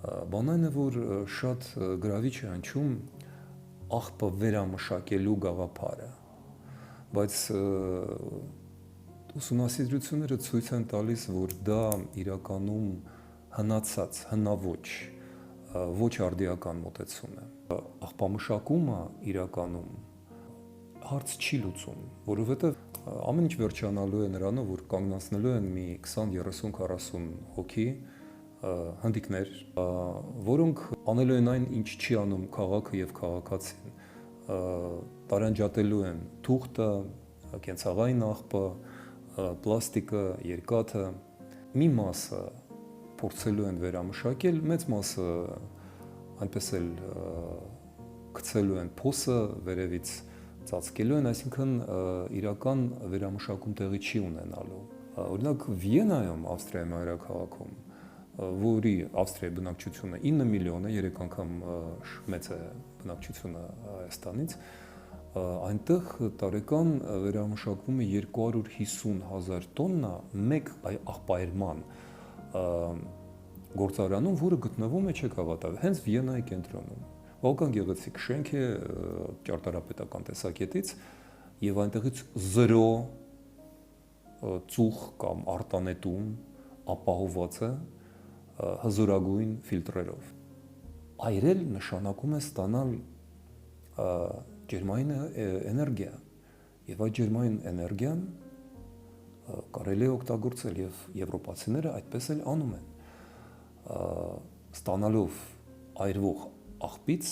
Բանն այն է, որ շատ գրավիչ է հնչում աղբը վերամշակելու գաղափարը, բայց ուսումնասիրությունները ցույց են տալիս, որ դա իրականում հնացած, հնաոճ, ոչ արդիական մոտեցում է։ Աղբամշակումը իրականում հարց չի լուծում, որովհետև ամեն ինչ վերջանալու է նրանով, որ կանգնացնելու են մի 20, 30, 40 հոգի հնդիկներ, որոնք անելու են այն, ինչ չի անում քաղաքը եւ քաղաքացին, տարանջատելու են թուղթը, կենցաղային աղբը, պլաստիկը, երկաթը, մի մասը փորձելու են վերամշակել, մեծ մասը այնպես էլ գցելու են փոսը վերևից ծածկելու են, այսինքն իրական վերամշակում տեղի չի ունենալու։ Օրինակ Վիենայում, Ավստրիայի մայրաքաղաքում, որի Ավստրիայի բնակչությունը 9 միլիոն է, 3 անգամ մեծ է բնակչությունը Հայաստանից, այնտեղ տարեկան վերամշակվում է 250,000 տոննա մեկ աղբայրման գործարանում, որը գտնվում է, չեք հավատալ, հենց Վիենայի կենտրոնում։ Բավական գեղեցիկ շենք է ճարտարապետական տեսակետից եւ այնտեղից 0 ծուխ կամ արտանետում ապահոված է հզորագույն ֆիլտրերով։ Այրել նշանակում է ստանալ ջերմային էներգիա եւ այդ ջերմային էներգիան կարելի է օգտագործել եւ եվրոպացիները այդպես էլ անում են։ Ստանալով այրվող աղբից,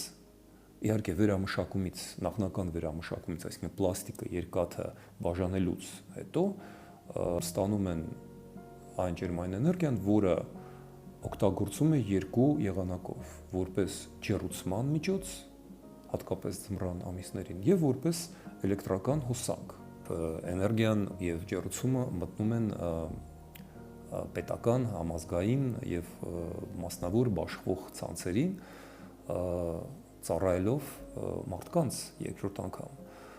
իհարկե վերամշակումից, նախնական վերամշակումից, այսինքն պլաստիկը, երկաթը բաժանելուց հետո ստանում են այն ջերմային էներգիան, որը օգտագործում է երկու եղանակով, որպես ջեռուցման միջոց, հատկապես ձմռան ամիսներին, եւ որպես էլեկտրական հոսանք։ Էներգիան եւ ջեռուցումը մտնում են պետական, համազգային եւ մասնավոր բաշխող ցանցերին, ծառայելով մարդկանց երկրորդ անգամ։